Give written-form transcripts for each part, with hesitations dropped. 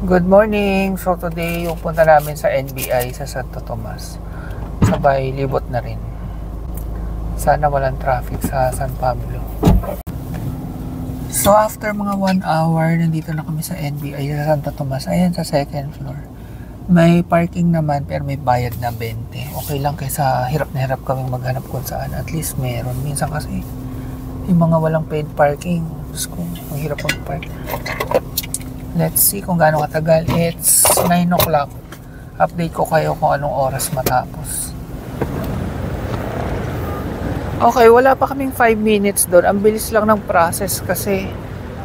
Good morning! So today, yung punta namin sa NBI sa Santo Tomas. Sabay libot na rin. Sana walang traffic sa San Pablo. So after mga 1 hour, nandito na kami sa NBI sa Santo Tomas. Ayan sa second floor. May parking naman pero may bayad na 20. Okay lang kaysa hirap na hirap kaming maghanap kung saan. At least meron. Minsan kasi yung mga walang paid parking. Diyos ko, ang hirap mag-park. Let's see kung gaano katagal. It's 9 o'clock. Update ko kayo kung anong oras matapos. Okay, wala pa kaming 5 minutes doon. Ang bilis lang ng process kasi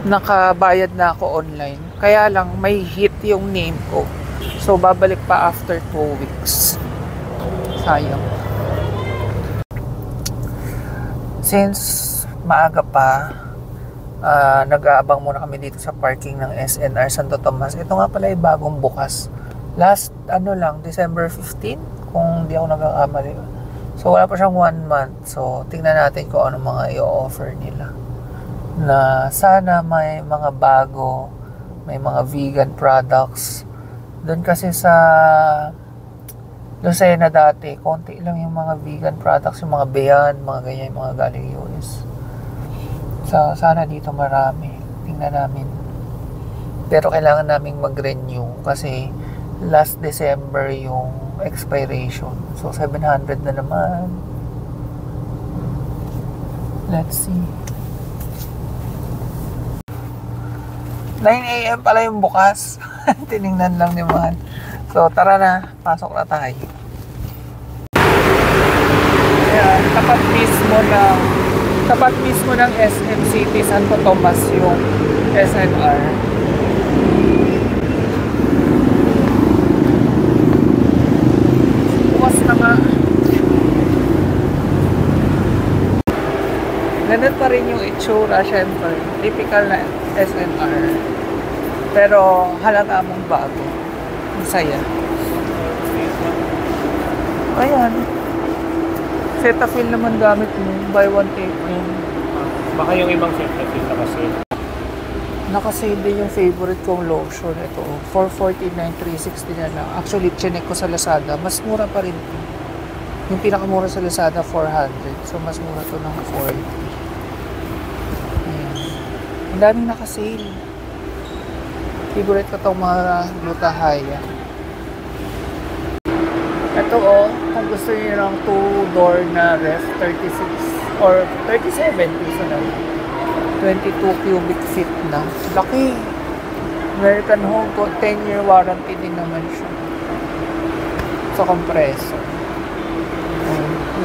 nakabayad na ako online. Kaya lang may hit yung name ko. So babalik pa after 2 weeks. Sayang. Since maaga pa, nag-aabang muna kami dito sa parking ng SNR Santo Tomas. Ito nga pala ay bagong bukas. Last, December 15, kung di ako nagkakamali. So, wala pa siyang 1 month. So, tingnan natin kung ano mga i-offer nila. Na sana may mga bago, may mga vegan products. Doon kasi sa Lucena dati, konti lang yung mga vegan products, yung mga Beyond, mga ganyan, mga galing US. So, sana dito marami. Tingnan namin. Pero kailangan naming mag-renew kasi last December yung expiration. So, 700 na naman. Let's see. 9 AM pala yung bukas. Tinignan lang ni Man. So, tara na. Pasok na tayo. Ayan, tapat mismo ng SM City Santo Tomas yung SNR. Bukas na nga. Ganun pa rin yung itsura, syempre. Typical na SNR. Pero halaga mong bago. Masaya. Ayan. Cetaphil naman gamit mo. Buy one take one. Baka yung ibang Cetaphil nakasale. Nakasale din yung favorite kong lotion. Ito, 449, 360 na lang. Actually, chinek ko sa Lazada. Mas mura pa rin. Yung pinakamura sa Lazada, 400. So, mas mura to ng 40. Ayan. Ang daming nakasale. Favorite ko itong mga Lutahaya. Ito kung gusto niyo ng 2-door na ref, 36 or 37 piso na lang. 22 cubic feet na. Laki. American Home ko, 10-year warranty din naman siya. Sa compressor.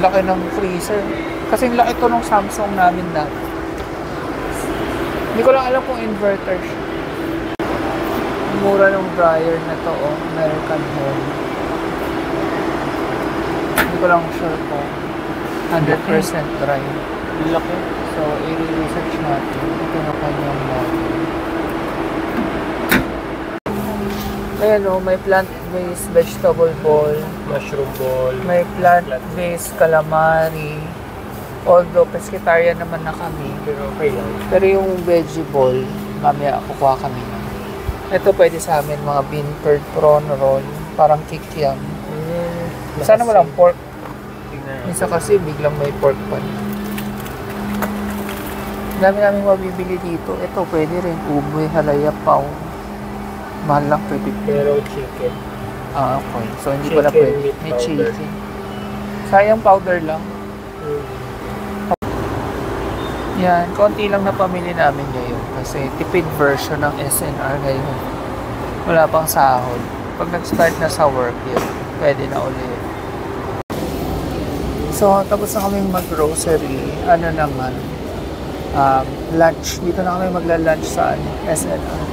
Laki ng freezer. Kasi laki ito ng Samsung namin dati. Hindi ko lang alam kung inverter siya. Mura ng dryer na to, American Home. Hindi ko lang sure kung 100% dry. Laki. So, i-research natin. Ito na kanyang model. Ayan may plant-based vegetable bowl. Mushroom ball. May plant-based calamari. Although, pescatarian naman na kami. Pero okay lang. Pero yung veggie bowl, mamaya kukuha kami na. Ito pwede sa amin, mga bean curd prawn roll. Parang kikiam. Sana walang pork. Minsan kasi biglang may pork pa. Dami namin mabibili dito. Ito pwede rin. Uboy, halaya, pao. Mahal lang 30. Pero chicken. Okay. So hindi pala pwede. May chicken. Sayang powder lang. Yan. Konti lang na pamili namin ngayon. Kasi tipid version ng SNR ngayon. Wala pang sahod. Pag nag-start na sa work yun, pwede na ulit. So, tapos na kaming mag-grocery. Ano naman? Lunch. Dito na kami magla-lunch sa SNR.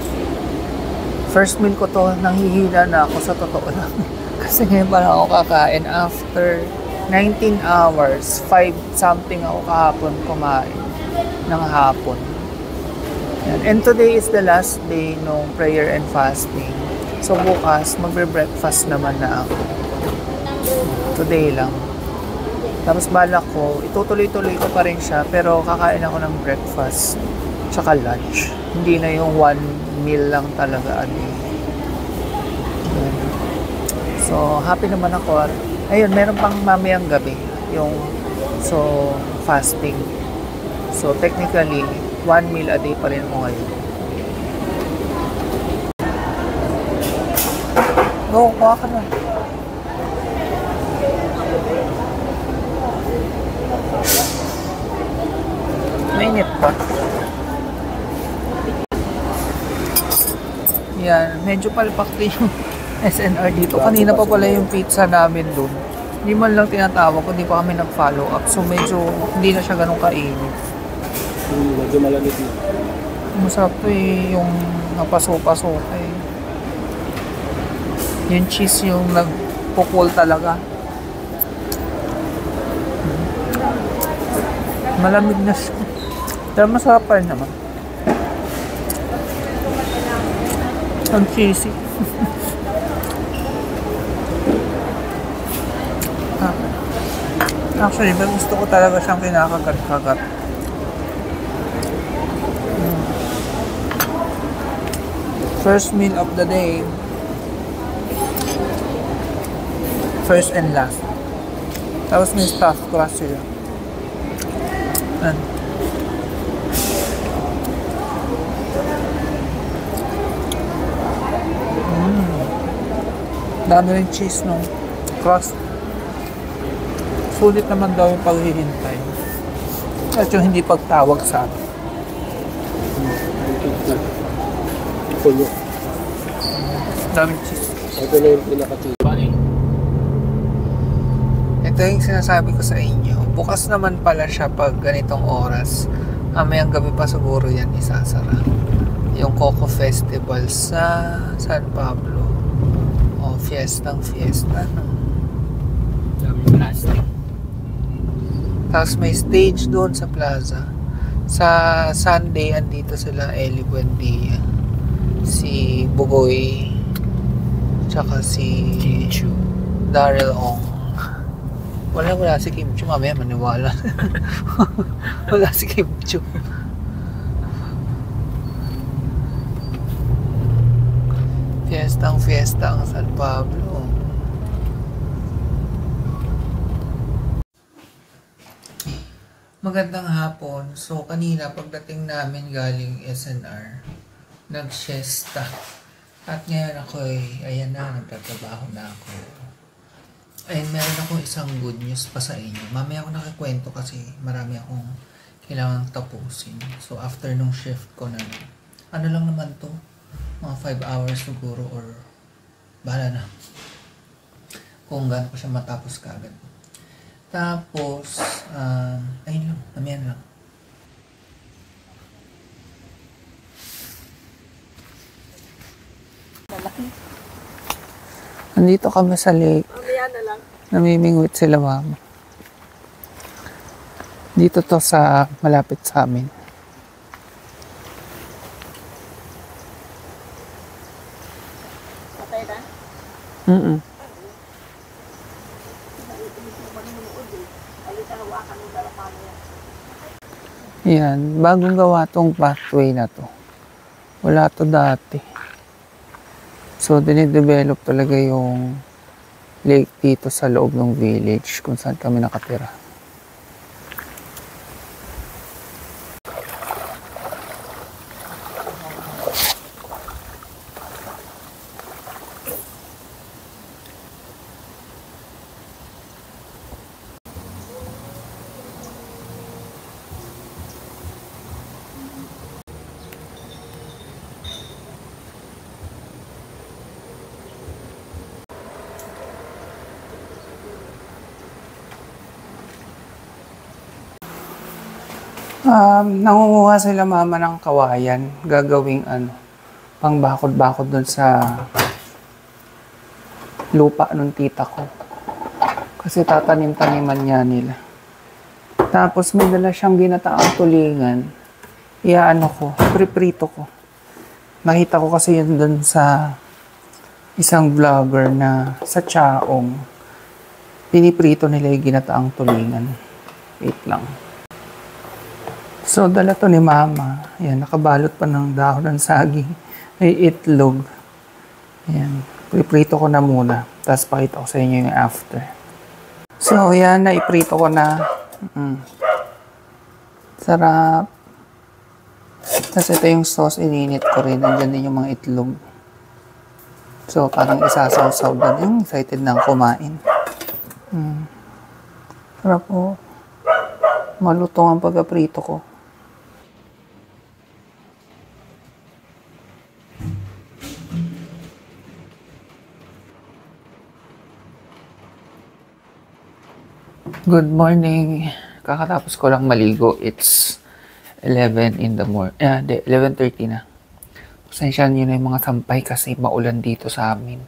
First meal ko to, nanghihina na ako sa totoo lang. Kasi ngayon pa lang ako kakain. After 19 hours, 5 something ako kahapon kumain ng hapon. And today is the last day ng prayer and fasting. So bukas, magbe-breakfast naman na ako. Today lang. Tapos balak ko, itutuloy-tuloy ko pa rin siya, pero kakain ako ng breakfast tsaka lunch. Hindi na yung one meal lang talaga. So, happy naman ako. At, ayun, meron pang mamayang gabi. Yung, so, fasting. So, technically, 1 meal a day pa rin ako ngayon. Go, kuha ka na. Mainit pa. Yan, medyo palpak din yung SNR dito. Kanina pa pala yung pizza namin doon. Hindi man lang tinatawag, hindi pa kami nag-follow up. So medyo hindi na siya ganun kainit. Medyo malamig na. Masarap to eh, yung napaso-paso eh. Yung cheese yung nagpukul talaga. Malamig na siya. Pero masarap pa rin naman. Ang cheesy. Actually, pero gusto ko talaga siyang kinakagat-kagat. First meal of the day. First and last. Tapos may stuffed crust sila. Dami rin cheese no crust. Sulit naman daw yung paghihintay. At yung hindi pagtawag sa akin. Pulo. Daming cheese. Ito na yung pinaka-cheese. Ito yung sinasabi ko sa inyo. Bukas naman pala siya pag ganitong oras. Mamayang gabi pa siguro yan isasara. Yung Coco Festival sa San Pablo. O, fiesta. Daming plastic. Tapos may stage doon sa plaza. Sa Sunday, andito sila Eli Buendia. Si Bugoy. Tsaka si Kim-Chu. Daryl Ong. Wala si Kim-Chu. Mamaya maniwala. Wala si Kim-Chu. Fiesta ang San Pablo. Magandang hapon. So, kanina pagdating namin galing SNR, nag-siesta. At ngayon ako ayan na, nagtatrabaho na ako. Ayun, meron akong isang good news pa sa inyo. Mamaya ako nakakwento kasi marami akong kailangang tapusin. So, after nung shift ko na, ano lang naman to? Mga 5 hours siguro or bahala na. Kung gaano ko siya matapos kagad. Tapos, ayun lang, namiyan lang. Nandito kami sa lake. Mamaya na lang. Namimingwit sila mama. Dito to sa malapit sa amin. Okay na? Mm-mm. Yan, bagong gawa tong pathway na to. Wala to dati. So, dinidevelop talaga yung lake dito sa loob ng village kung saan kami nakatira. Nangunguha sila mama ng kawayan, gagawing pangbakod-bakod dun sa lupa nung tita ko. Kasi tatanim-taniman niya nila. Tapos may dala siyang ginataang tulingan. Priprito ko. Nakita ko kasi yun dun sa isang vlogger na sa Chaong. Piniprito nila yung ginataang tulingan. Wait lang. So, dala to ni mama. Ayan, nakabalot pa ng dahon ng saging. May itlog. Ayan, priprito ko na muna. Tapos pakita ko sa inyo yung after. So, yan, naiprito ko na. Sarap. Tapos ito yung sauce, ininit ko rin. Nandiyan din yung mga itlog. So, parang isasaw-saw doon. Yung excited na kumain. Sarap po. Malutong ang pagkaprito ko. Good morning. Kakatapos ko lang maligo. It's 11 in the morning. 11:30 na. Pasensya nyo na yung mga sampay kasi maulan dito sa amin.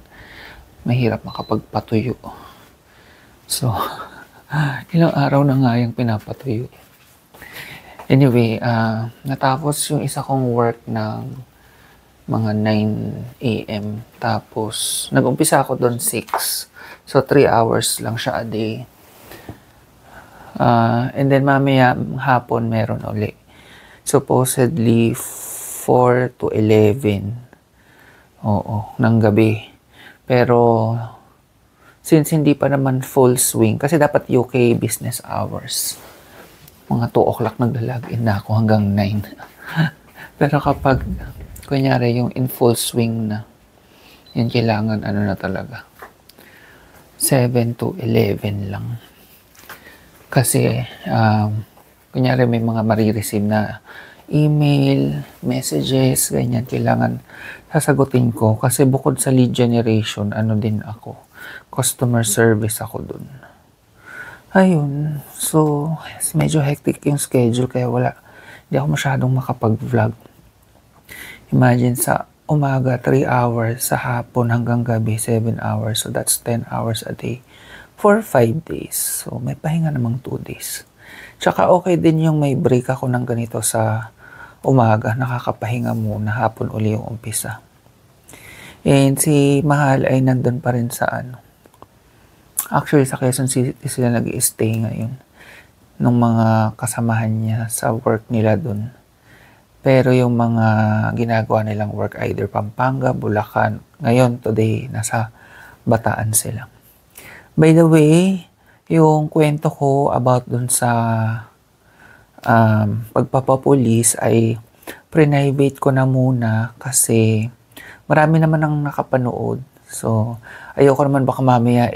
Mahirap makapagpatuyo. So, ilang araw na nga yung pinapatuyo. Anyway, natapos yung isa kong work ng mga 9 a.m. Tapos, nag-umpisa ako doon 6. So, 3 hours lang siya a day. And then mamaya hapon meron uli. Supposedly 4 to 11. Oo, ng gabi. Pero since hindi pa naman full swing, kasi dapat UK business hours. Mga 2 o'clock naglalagin na ako hanggang 9. Pero kapag kunyari yung in full swing na, yun kailangan ano na talaga. 7 to 11 lang. Kasi, kunyari may mga marireceive na email, messages, ganyan, kailangan sasagutin ko. Kasi bukod sa lead generation, ano din ako, customer service ako dun. Ayun, so, medyo hectic yung schedule, kaya hindi ako masyadong makapag-vlog. Imagine sa umaga, 3 hours, sa hapon hanggang gabi, 7 hours, so that's 10 hours a day. For 5 days. So, may pahinga namang 2 days. Tsaka okay din yung may break ako ng ganito sa umaga. Nakakapahinga muna. Hapon uli yung umpisa. And si Mahal ay nandun pa rin sa Actually, sa Quezon City sila nag-i-stay ngayon. Nung mga kasamahan niya sa work nila dun. Pero yung mga ginagawa nilang work, either Pampanga, Bulacan. Ngayon, today, nasa Bataan sila. By the way, yung kwento ko about dun sa pagpapapulis ay private ko na muna kasi marami naman ang nakapanood. So, ayoko naman baka mamaya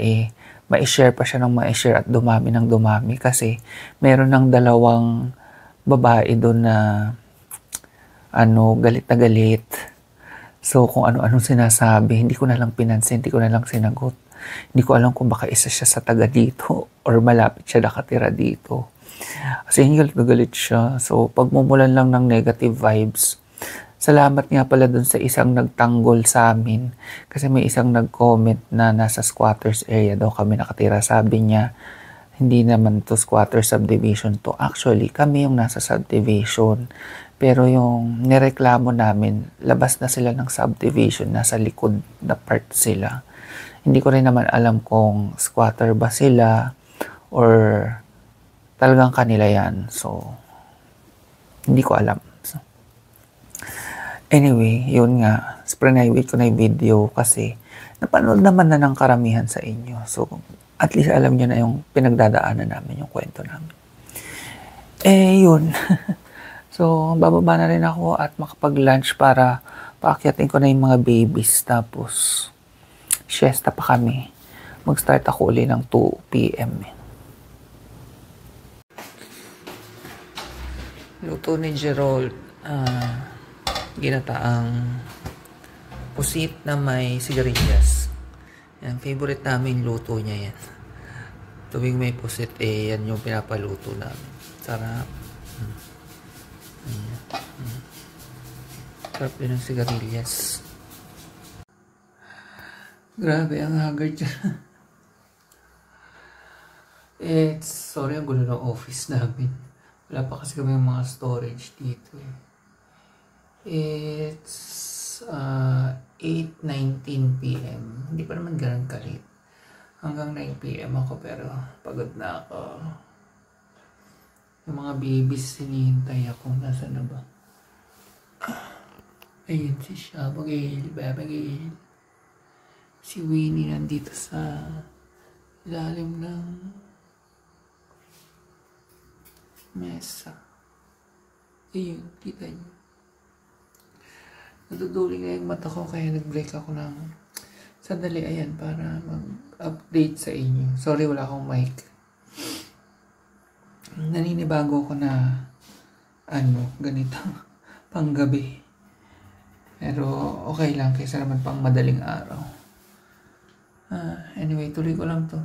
ma-share pa siya ng ma-share at dumami ng dumami kasi meron ng 2 babae doon na galit na galit. So, kung ano-anong sinasabi, hindi ko na lang pinansin, hindi ko na lang sinagot. Hindi ko alam kung baka isa siya sa taga dito or malapit siya nakatira dito. Kasi galit na galit siya. So, pagmumulan lang ng negative vibes. Salamat nga pala dun sa isang nagtanggol sa amin. Kasi may isang nag-comment na nasa squatters area daw kami nakatira. Sabi niya, hindi naman to squatter subdivision to. Actually, kami yung nasa subdivision. Pero yung nireklamo namin, labas na sila ng subdivision. Nasa likod na part sila. Hindi ko rin naman alam kung squatter ba sila or talagang kanila yan. So, hindi ko alam. So, anyway, yun nga. Private ko na yung video kasi napanood naman na ng karamihan sa inyo. So, at least alam nyo na yung pinagdadaanan namin, yung kwento namin. Yun. So, bababa na rin ako at makapag-lunch para paakyatin ko na yung mga babies. Tapos, siesta pa kami. Mag-start ako uli ng 2 p.m. Luto ni Gerald. Ginataang pusit na may sigarilyas. Yan, favorite namin luto niya yan. Tuwing may pusit, yan yung pinapaluto namin. Sarap. Sarap din ng sigarilyas. Grabe, ang haggard dyan. Sorry, ang gulo ng office namin. Wala pa kasi kami mga storage dito. It's 8:19 p.m. Hindi pa naman ganun kalit. Hanggang 9 p.m. ako pero pagod na ako. Yung mga babies sinihintay ako. Nasaan na ba? Ayun si siya. Bagay. Si Winnie nandito sa ilalim ng mesa. Ayun, kita niyo. Naduduling na yung mata ko kaya nag-break ako ng sandali, ayan, para mag-update sa inyo. Sorry, wala akong mic. Naninibago ko na ganito, panggabi. Pero okay lang kaysa naman pang madaling araw. Anyway, tuloy ko lang to.